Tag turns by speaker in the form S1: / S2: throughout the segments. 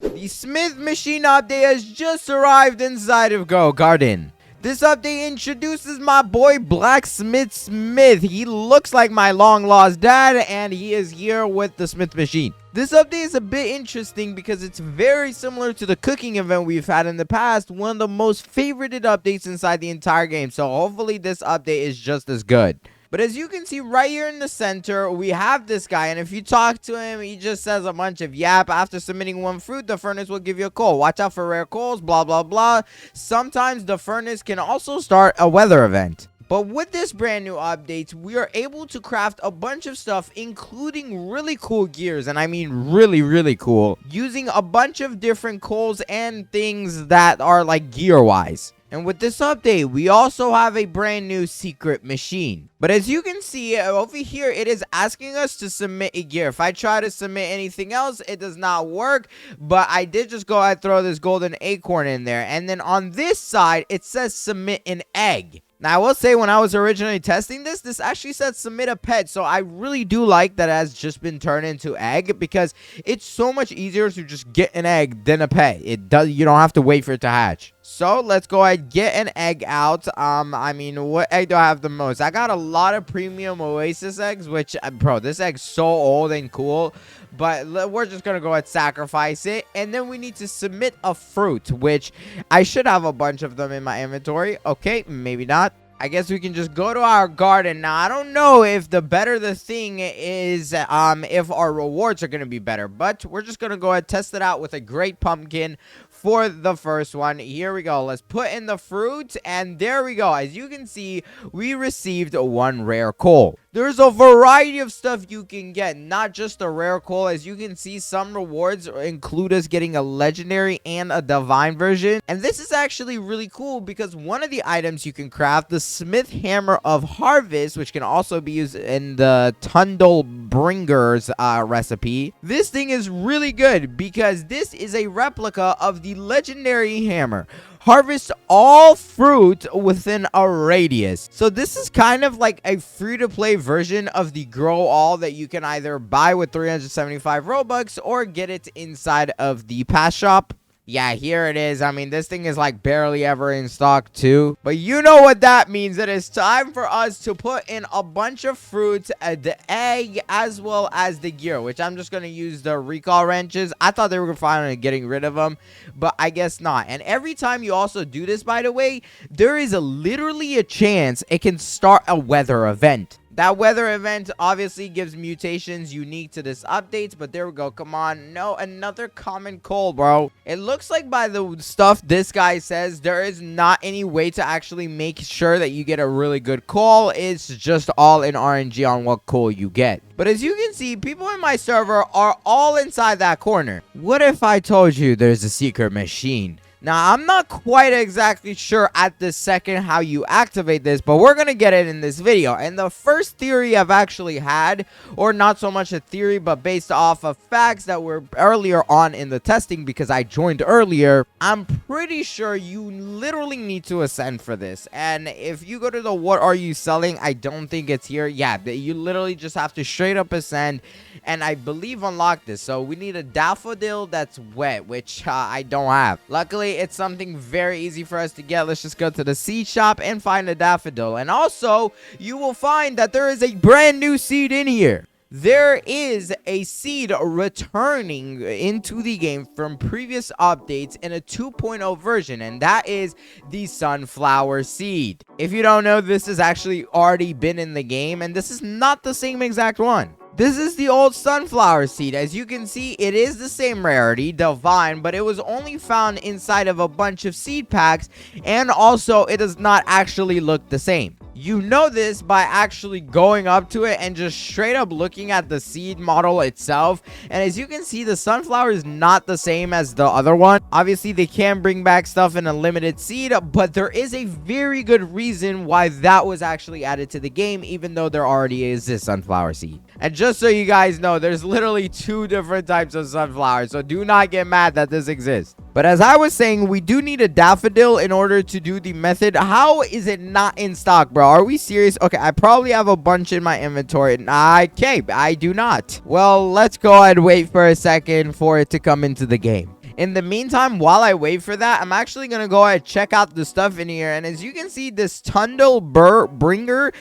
S1: The Smith Machine update has just arrived inside of Go Garden. This update introduces my boy Blacksmith Smith. He looks like my long lost dad, and he is here with the Smith Machine. This update is a bit interesting because it's very similar to the cooking event we've had in the past, one of the most favorited updates inside the entire game, so hopefully this update is just as good. But as you can see right here in the center, we have this guy, and if you talk to him, he just says a bunch of yap. After submitting one fruit, the furnace will give you a coal. Watch out for rare coals, blah, blah, blah. Sometimes the furnace can also start a weather event. But with this brand new update, we are able to craft a bunch of stuff, including really cool gears, and I mean really, really cool, using a bunch of different coals and things that are like gear-wise. And with this update, we also have a brand new secret machine. But as you can see over here, it is asking us to submit a gear. If I try to submit anything else, it does not work. But I did just go ahead and throw this golden acorn in there. And then on this side, it says submit an egg. Now, I will say when I was originally testing this actually said submit a pet. So I really do like that it has just been turned into egg, because it's so much easier to just get an egg than a pet. You don't have to wait for it to hatch. So let's go ahead and get an egg out. I mean, what egg do I have the most? I got a lot of premium Oasis eggs, which, bro, this egg's so old and cool. But we're just going to go ahead and sacrifice it. And then we need to submit a fruit, which I should have a bunch of them in my inventory. Okay, maybe not. I guess we can just go to our garden. Now, I don't know if the better the thing is, if our rewards are going to be better. But we're just going to go ahead and test it out with a great pumpkin for the first one. Here we go. Let's put in the fruit. And there we go. As you can see, we received one rare coal. There's a variety of stuff you can get, not just a rare coal. As you can see, some rewards include us getting a legendary and a divine version. And this is actually really cool because one of the items you can craft, the Smith Hammer of Harvest, which can also be used in the Tundle Bringer's recipe. This thing is really good because this is a replica of the legendary hammer. Harvest all fruit within a radius. So this is kind of like a free-to-play version of the Grow All that you can either buy with 375 Robux or get it inside of the Pass Shop. Yeah, here it is. I mean, this thing is like barely ever in stock too. But you know what that means. It is time for us to put in a bunch of fruits, the egg, as well as the gear, which I'm just going to use the recall wrenches. I thought they were finally getting rid of them, but I guess not. And every time you also do this, by the way, there is literally a chance it can start a weather event. That weather event obviously gives mutations unique to this update, but there we go. Come on. No, another common coal, bro. It looks like by the stuff this guy says, there is not any way to actually make sure that you get a really good coal. It's just all in RNG on what coal you get. But as you can see, people in my server are all inside that corner. What if I told you there's a secret machine? Now, I'm not quite exactly sure at this second how you activate this, but we're going to get it in this video. And the first theory I've actually had, or not so much a theory, but based off of facts that were earlier on in the testing because I joined earlier, I'm pretty sure you literally need to ascend for this. And if you go to the what are you selling, I don't think it's here. Yeah, you literally just have to straight up ascend and I believe unlock this. So we need a daffodil that's wet, which I don't have. Luckily, it's something very easy for us to get. Let's just go to the seed shop and find a daffodil. And also, you will find that there is a brand new seed in here. There is a seed returning into the game from previous updates in a 2.0 version, and that is the sunflower seed. If you don't know, this has actually already been in the game, and this is not the same exact one. This is the old sunflower seed. As you can see, it is the same rarity, divine, but it was only found inside of a bunch of seed packs, and also it does not actually look the same. You know this by actually going up to it and just straight up looking at the seed model itself. And as you can see, the sunflower is not the same as the other one. Obviously, they can bring back stuff in a limited seed, but there is a very good reason why that was actually added to the game, even though there already is this sunflower seed. And just so you guys know, there's literally two different types of sunflowers, so do not get mad that this exists. But as I was saying, we do need a daffodil in order to do the method. How is it not in stock, bro? Are we serious? Okay, I probably have a bunch in my inventory. Okay, I do not. Well, let's go ahead and wait for a second for it to come into the game. In the meantime, while I wait for that, I'm actually going to go ahead and check out the stuff in here. And as you can see, this Tundle Bringer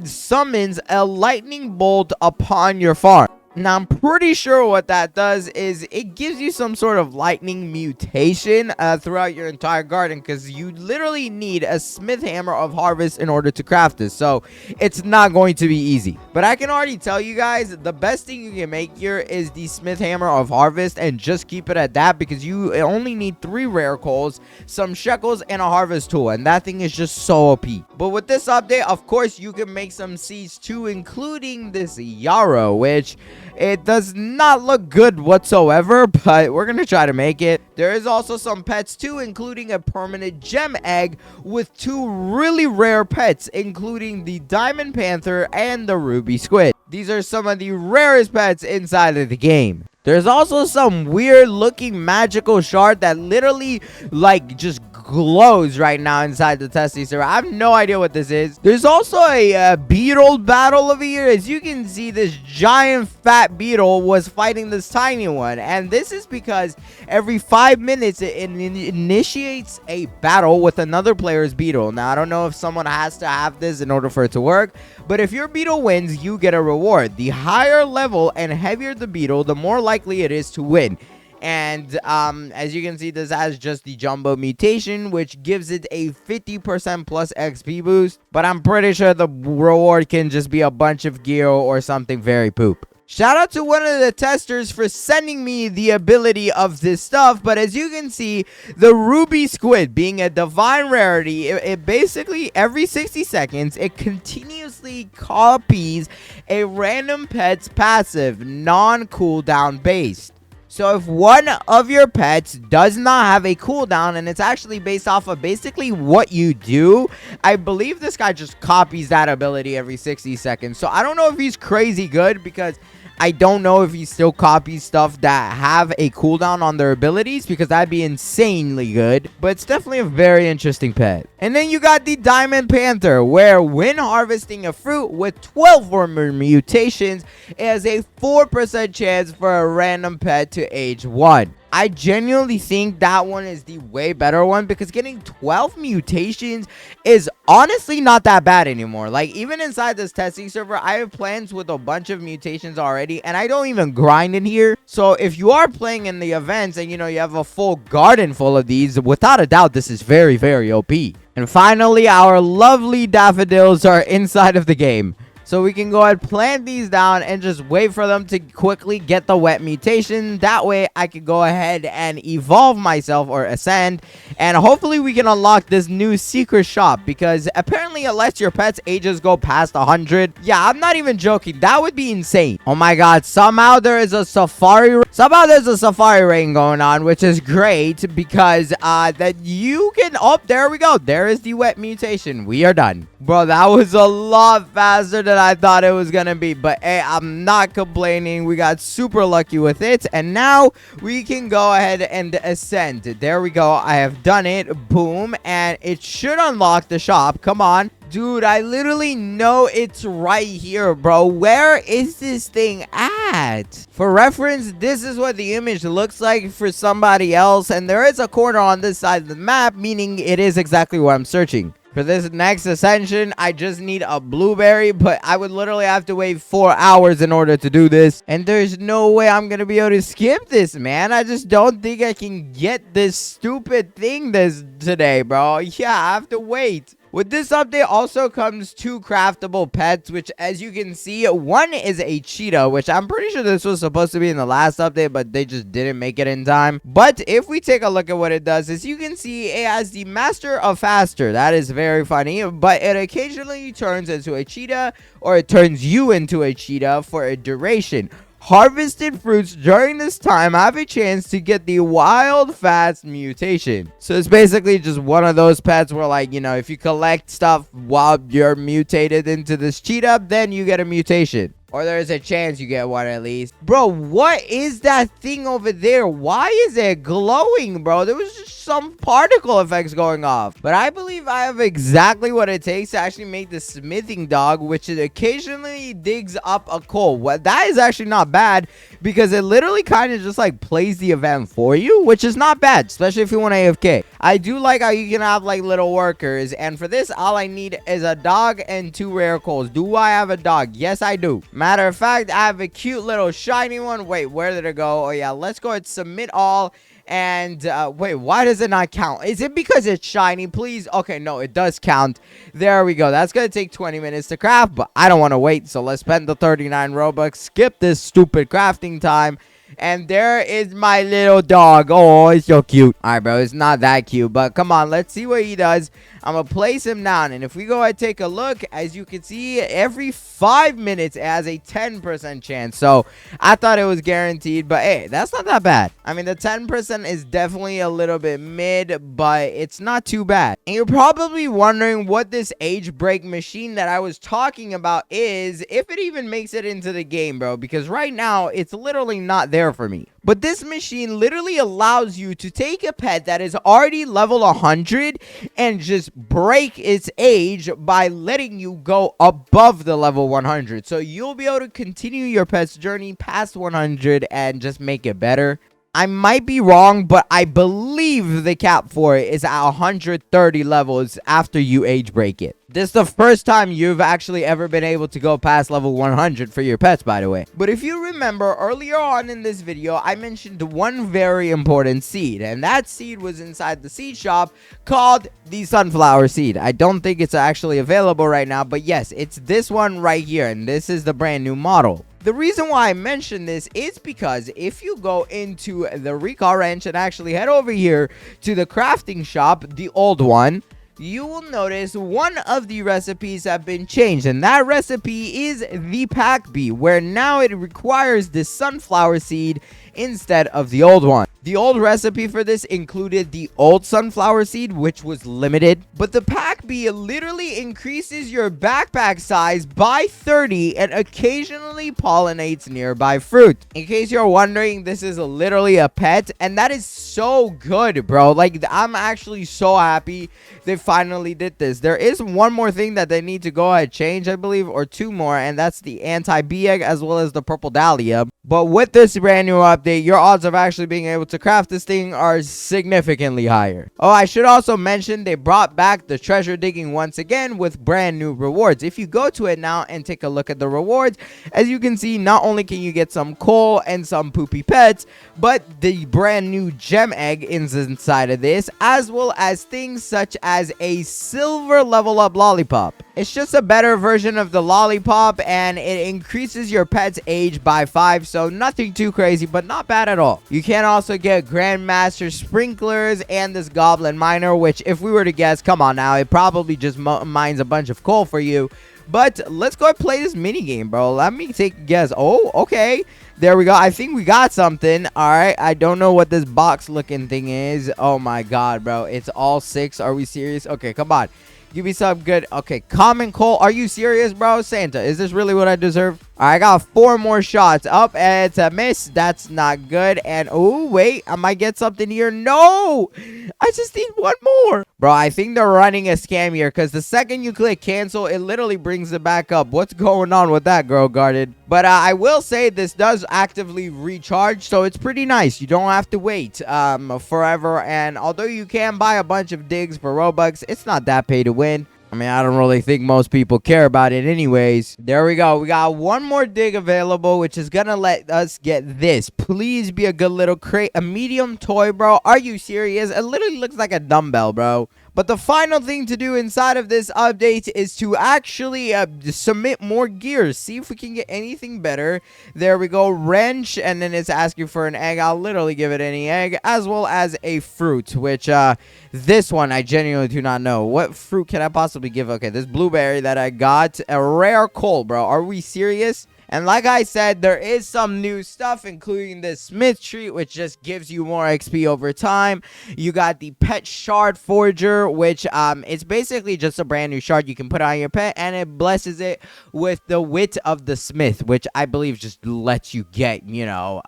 S1: summons a lightning bolt upon your farm. Now, I'm pretty sure what that does is it gives you some sort of lightning mutation throughout your entire garden, because you literally need a smith hammer of harvest in order to craft this. So it's not going to be easy. But I can already tell you guys, the best thing you can make here is the smith hammer of harvest, and just keep it at that, because you only need 3 rare coals, some shekels, and a harvest tool, and that thing is just so OP. But with this update, of course, you can make some seeds too, including this yarrow, which it does not look good whatsoever, but we're gonna try to make it. There is also some pets too, including a permanent gem egg with 2 really rare pets, including the diamond panther and the ruby squid. These are some of the rarest pets inside of the game. There's also some weird looking magical shard that literally like just glows right now inside the testing server. I have no idea what this is. There's also a beetle battle over here. As you can see, this giant fat beetle was fighting this tiny one, and this is because every 5 minutes it initiates a battle with another player's beetle. Now, I don't know if someone has to have this in order for it to work, but if your beetle wins, you get a reward. The higher level and heavier the beetle, the more likely it is to win. And as you can see, this has just the jumbo mutation, which gives it a 50% plus XP boost, but I'm pretty sure the reward can just be a bunch of gear or something very poop. Shout out to one of the testers for sending me the ability of this stuff. But as you can see, the ruby squid being a divine rarity, it basically every 60 seconds it continuously copies a random pet's passive, non-cooldown based. So if one of your pets does not have a cooldown, and it's actually based off of basically what you do, I believe this guy just copies that ability every 60 seconds. So I don't know if he's crazy good, because I don't know if he still copies stuff that have a cooldown on their abilities, because that'd be insanely good. But it's definitely a very interesting pet. And then you got the Diamond Panther, where when harvesting a fruit with 12 or more mutations, it has a 4% chance for a random pet to age 1. I genuinely think that one is the way better one, because getting 12 mutations is honestly not that bad anymore. Like, even inside this testing server, I have plans with a bunch of mutations already, and I don't even grind in here. So if you are playing in the events and, you know, you have a full garden full of these, without a doubt, this is very, very OP. And finally, our lovely daffodils are inside of the game. So we can go ahead, plant these down, and just wait for them to quickly get the wet mutation. That way, I can go ahead and evolve myself or ascend. And hopefully, we can unlock this new secret shop. Because apparently, unless your pet's ages go past 100. Yeah, I'm not even joking. That would be insane. Oh my god. Somehow, there's a safari rain going on. Which is great. Because that you can... Oh, there we go. There is the wet mutation. We are done. Bro, that was a lot faster than I thought it was gonna be, but hey, I'm not complaining. We got super lucky with it, and now we can go ahead and ascend. There we go. I have done it. Boom, and it should unlock the shop. Come on. Dude, I literally know it's right here, bro. Where is this thing at? For reference, this is what the image looks like for somebody else, and there is a corner on this side of the map, meaning it is exactly what I'm searching. For this next ascension, I just need a blueberry, but I would literally have to wait 4 hours in order to do this. And there's no way I'm going to be able to skip this, man. I just don't think I can get this stupid thing today, bro. Yeah, I have to wait. With this update also comes 2 craftable pets, which as you can see, one is a cheetah, which I'm pretty sure this was supposed to be in the last update, but they just didn't make it in time. But if we take a look at what it does, as you can see, it has the Master of Faster. That is very funny, but it occasionally turns into a cheetah, or it turns you into a cheetah for a duration. Harvested fruits during this time have a chance to get the wild fast mutation. So it's basically just one of those pets where, like, you know, if you collect stuff while you're mutated into this cheetah, then you get a mutation. Or there's a chance you get one at least. Bro, what is that thing over there? Why is it glowing, bro? There was just some particle effects going off. But I believe I have exactly what it takes to actually make the smithing dog, which is occasionally digs up a coal. Well, that is actually not bad, because it literally kind of just like plays the event for you, which is not bad, especially if you want AFK. I do like how you can have like little workers, and for this all I need is a dog and 2 rare coals. Do I have a dog? Yes, I do. Matter of fact, I have a cute little shiny one. Wait, where did it go? Oh yeah, let's go and submit all. And wait, why does it not count? Is it because it's shiny? Please. Okay, no, it does count. There we go. That's gonna take 20 minutes to craft, but I don't want to wait, so let's spend the 39 Robux, skip this stupid crafting time. And there is my little dog. Oh, he's so cute. All right, bro. It's not that cute, but come on. Let's see what he does. I'm going to place him down. And if we go ahead and take a look, as you can see, every 5 minutes it has a 10% chance. So I thought it was guaranteed, but hey, that's not that bad. I mean, the 10% is definitely a little bit mid, but it's not too bad. And you're probably wondering what this age break machine that I was talking about is, if it even makes it into the game, bro, because right now it's literally not there for me. But this machine literally allows you to take a pet that is already level 100 and just break its age by letting you go above the level 100. So you'll be able to continue your pet's journey past 100 and just make it better. I might be wrong, but I believe the cap for it is at 130 levels after you age break it. This is the first time you've actually ever been able to go past level 100 for your pets, by the way. But if you remember, earlier on in this video, I mentioned one very important seed, and that seed was inside the seed shop called the sunflower seed. I don't think it's actually available right now, but yes, it's this one right here, and this is the brand new model. The reason why I mention this is because if you go into the recall wrench and actually head over here to the crafting shop, the old one, you will notice one of the recipes have been changed, and that recipe is the pack bee, where now it requires the sunflower seed instead of the old one. The old recipe for this included the old sunflower seed, which was limited, but the pack bee literally increases your backpack size by 30 and occasionally pollinates nearby fruit. In case you're wondering, this is literally a pet, and that is so good, bro. Like, I'm actually so happy they finally did this. There is one more thing that they need to go ahead and change, I believe, or 2 more, and that's the anti-bee egg as well as the purple dahlia. But with this brand new update, your odds of actually being able to craft this thing are significantly higher. Oh, I should also mention they brought back the treasure digging once again with brand new rewards. If you go to it now and take a look at the rewards, as you can see, not only can you get some coal and some poopy pets, but the brand new gem egg is inside of this, as well as things such as a silver level up lollipop. It's just a better version of the lollipop, and it increases your pet's age by 5, so nothing too crazy, but not bad at all. You can also get Grandmaster Sprinklers and this Goblin Miner, which, if we were to guess, come on now, it probably just mines a bunch of coal for you. But let's go and play this mini game, bro. Let me take a guess. Oh, okay. There we go. I think we got something. All right. I don't know what this box looking thing is. Oh my god, bro. It's all 6. Are we serious? Okay, come on. Give me some good. Okay, common coal. Are you serious, bro? Santa, is this really what I deserve? All right, I got 4 more shots up, and it's a miss. That's not good. And oh wait, I might get something here. No, I just need 1 more, bro. I think they're running a scam here, because the second you click cancel, it literally brings it back up. What's going on with that, Girl Guarded? But I will say this does actively recharge, so it's pretty nice. You don't have to wait forever. And although you can buy a bunch of digs for Robux, it's not that pay to win. I mean, I don't really think most people care about it anyways. There we go. We got 1 more dig available, which is gonna let us get this. Please be a good little crate. A medium toy, bro. Are you serious? It literally looks like a dumbbell, bro. But the final thing to do inside of this update is to actually submit more gears. See if we can get anything better. There we go. Wrench. And then it's asking for an egg. I'll literally give it any egg. As well as a fruit. Which, this one, I genuinely do not know. What fruit can I possibly give? Okay, this blueberry that I got. A rare coal, bro. Are we serious? And like I said, there is some new stuff, including the Smith Treat, which just gives you more XP over time. You got the Pet Shard Forger, which it's basically just a brand new shard you can put on your pet, and it blesses it with the Wit of the Smith, which I believe just lets you get, you know,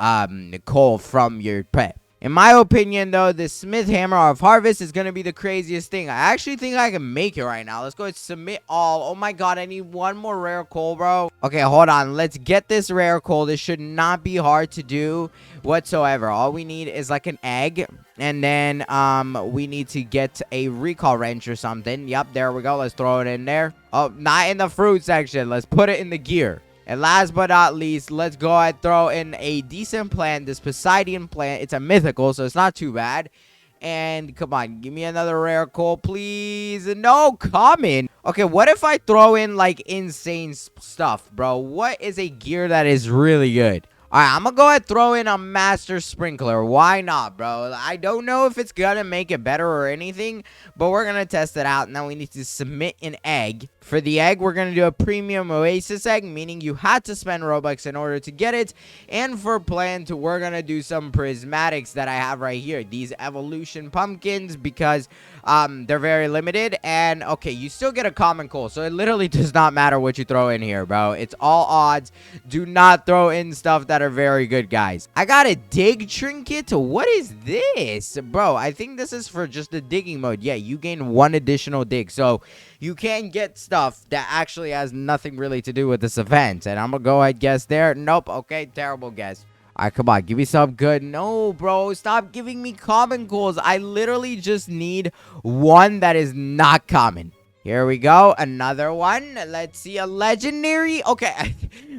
S1: coal from your pet. In my opinion, though, the Smith Hammer of Harvest is going to be the craziest thing. I actually think I can make it right now. Let's go and submit all. Oh my god, I need one more rare coal, bro. Okay, hold on. Let's get this rare coal. This should not be hard to do whatsoever. All we need is like an egg. And then we need to get a recall wrench or something. Yep, there we go. Let's throw it in there. Oh, not in the fruit section. Let's put it in the gear. And last but not least, let's go ahead and throw in a decent plant. This Poseidon plant. It's a mythical, so it's not too bad. And come on, give me another rare coal, please. No, common. Okay, what if I throw in like insane stuff, bro? What is a gear that is really good? All right, I'm going to go ahead and throw in a Master Sprinkler. Why not, bro? I don't know if it's going to make it better or anything, but we're going to test it out. Now we need to submit an egg. For the egg, we're going to do a premium Oasis egg, meaning you had to spend Robux in order to get it. And for plant, we're going to do some prismatics that I have right here. These evolution pumpkins, because they're very limited. And, okay, you still get a common coal, so it literally does not matter what you throw in here, bro. It's all odds. Do not throw in stuff that are very good, guys. I got a dig trinket. What is this, bro? I think this is for just the digging mode. Yeah, you gain 1 additional dig, so you can get stuff that actually has nothing really to do with this event. And I'm gonna go ahead and guess there. Nope. Okay, terrible guess. All right, come on, give me something good. No, bro, stop giving me common coals. I literally just need one that is not common. Here we go. Another one. Let's see. A legendary. Okay.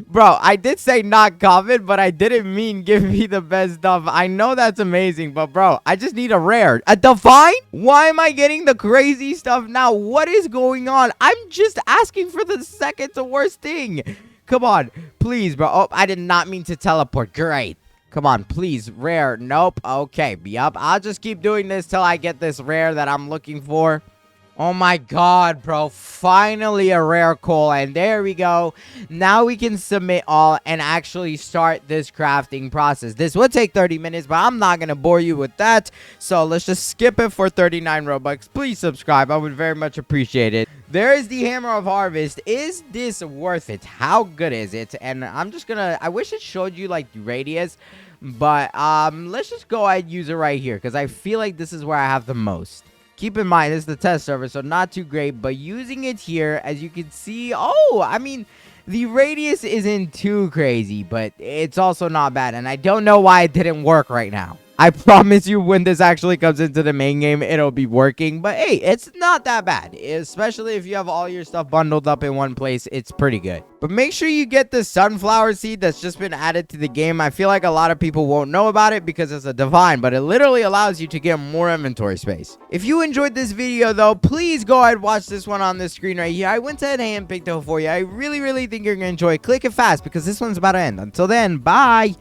S1: Bro, I did say not common, but I didn't mean give me the best stuff. I know that's amazing, but bro, I just need a rare. A divine? Why am I getting the crazy stuff now? What is going on? I'm just asking for the second to worst thing. Come on. Please, bro. Oh, I did not mean to teleport. Great. Come on, please. Rare. Nope. Okay. Yup. I'll just keep doing this till I get this rare that I'm looking for. Oh my god, bro. Finally a rare coal. And there we go. Now we can submit all and actually start this crafting process. This would take 30 minutes, but I'm not going to bore you with that. So let's just skip it for 39 Robux. Please subscribe. I would very much appreciate it. There is the Hammer of Harvest. Is this worth it? How good is it? And I'm just going to... I wish it showed you like the radius. But let's just go ahead and use it right here, because I feel like this is where I have the most. Keep in mind, this is the test server, so not too great. But using it here, as you can see... Oh, I mean, the radius isn't too crazy, but it's also not bad. And I don't know why it didn't work right now. I promise you, when this actually comes into the main game, it'll be working. But hey, it's not that bad. Especially if you have all your stuff bundled up in one place, it's pretty good. But make sure you get the sunflower seed that's just been added to the game. I feel like a lot of people won't know about it because it's a divine, but it literally allows you to get more inventory space. If you enjoyed this video, though, please go ahead and watch this one on the screen right here. I went ahead and handpicked it for you. I really think you're going to enjoy it. Click it fast because this one's about to end. Until then, bye!